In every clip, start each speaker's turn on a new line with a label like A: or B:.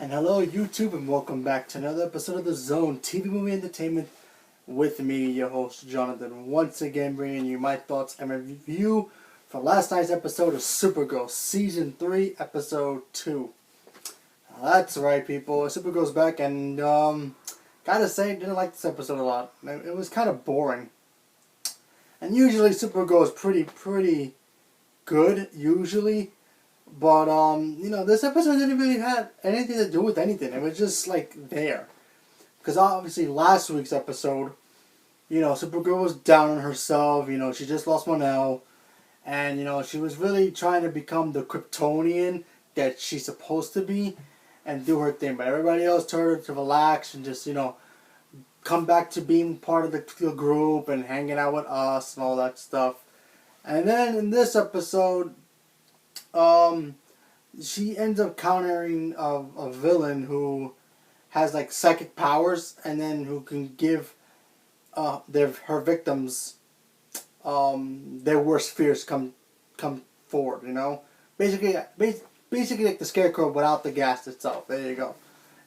A: And hello YouTube and welcome back to another episode of The Zone TV Movie Entertainment with me, your host Jonathan, once again bringing you my thoughts and review for last night's episode of Supergirl Season 3 Episode 2. That's right people, Supergirl's back and gotta say, didn't like this episode a lot. It was kind of boring. And usually Supergirl is pretty good, usually. But, this episode didn't really have anything to do with anything. It was just, there. Because obviously last week's episode, Supergirl was down on herself. She just lost Mon-El. And, she was really trying to become the Kryptonian that she's supposed to be and do her thing. But everybody else told her to relax and just, come back to being part of the group and hanging out with us and all that stuff. And then in this episode, she ends up countering a villain who has psychic powers and then who can give her victims their worst fears come forward. Basically like the Scarecrow without the gas itself. There you go.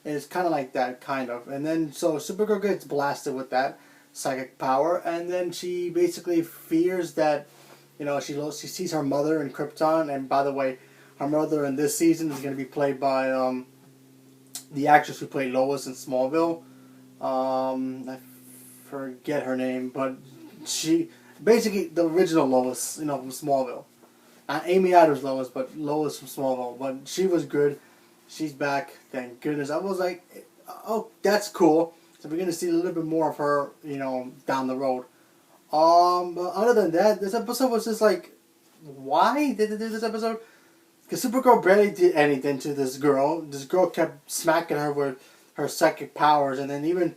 A: It's kind of like that, kind of. And then so Supergirl gets blasted with that psychic power, and then she basically fears that she sees her mother in Krypton. And by the way, her mother in this season is going to be played by the actress who played Lois in Smallville. I forget her name, but she basically the original Lois, from Smallville. Amy Adams Lois, but Lois from Smallville. But she was good. She's back. Thank goodness. I was like, oh, that's cool. So we're going to see a little bit more of her, down the road. But other than that, this episode was just why did they do this episode? Because Supergirl barely did anything to this girl. This girl kept smacking her with her psychic powers, and then even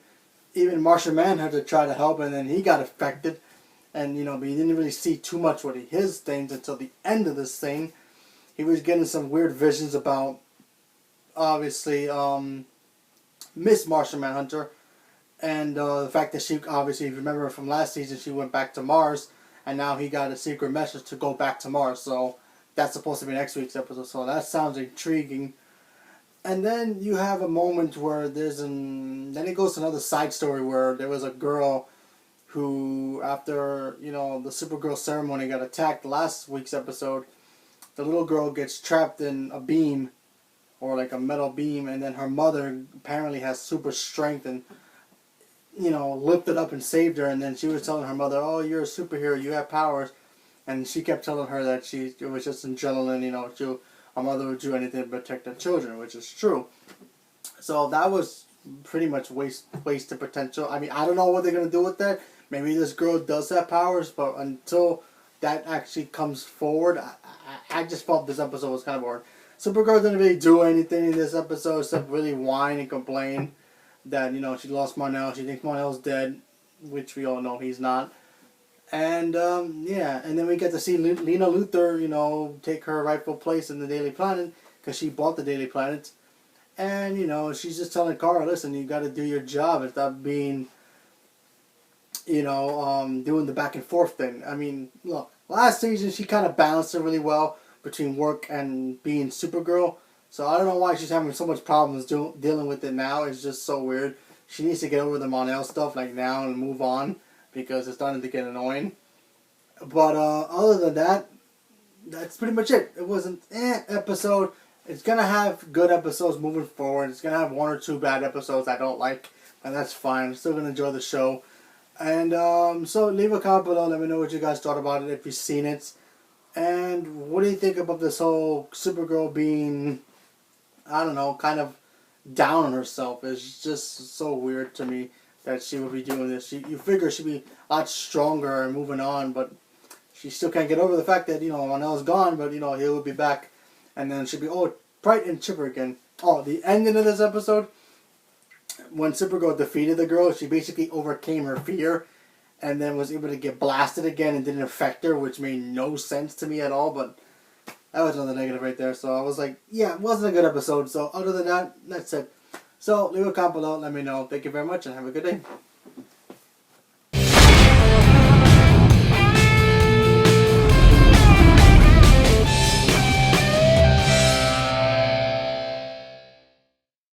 A: Martian Manhunter tried to help, and then he got affected. And but you didn't really see too much with his things until the end of this thing. He was getting some weird visions about, obviously, Miss Martian Manhunter. And the fact that she, obviously, if you remember from last season, she went back to Mars. And now he got a secret message to go back to Mars. So that's supposed to be next week's episode. So that sounds intriguing. And then you have a moment where then it goes to another side story where there was a girl who, after, the Supergirl ceremony got attacked last week's episode. The little girl gets trapped in a beam, or a metal beam. And then her mother apparently has super strength and lifted up and saved her, and then she was telling her mother, oh, you're a superhero, you have powers, and she kept telling her that it was just adrenaline, her mother would do anything to protect her children, which is true. So that was pretty much wasted potential. I mean, I don't know what they're going to do with that. Maybe this girl does have powers, but until that actually comes forward, I just felt this episode was kind of boring. Supergirl didn't really do anything in this episode except really whine and complain that, she lost Mon-El. She thinks Mon-El's dead, which we all know he's not. And, and then we get to see Lena Luthor, take her rightful place in the Daily Planet, because she bought the Daily Planet. And, she's just telling Kara, listen, you got to do your job and stop being, doing the back and forth thing. I mean, look, last season she kind of balanced it really well between work and being Supergirl. So I don't know why she's having so much problems dealing with it now. It's just so weird. She needs to get over the Mon-El stuff now and move on, because it's starting to get annoying. But other than that, that's pretty much it. It was an episode. It's going to have good episodes moving forward. It's going to have one or two bad episodes I don't like, and that's fine. I'm still going to enjoy the show. And so leave a comment below. Let me know what you guys thought about it, if you've seen it. And what do you think about this whole Supergirl being, I don't know, kind of down on herself? It's just so weird to me that she would be doing this. You figure she'd be a lot stronger and moving on, but she still can't get over the fact that, Mon-El's gone, but, he will be back. And then she'll be, bright and chipper again. Oh, the ending of this episode, when Supergirl defeated the girl, she basically overcame her fear and then was able to get blasted again and didn't affect her, which made no sense to me at all, but that was another negative right there. So I was like, yeah, it wasn't a good episode. So other than that, that's it. So leave a comment below. Let me know. Thank you very much and have a good day.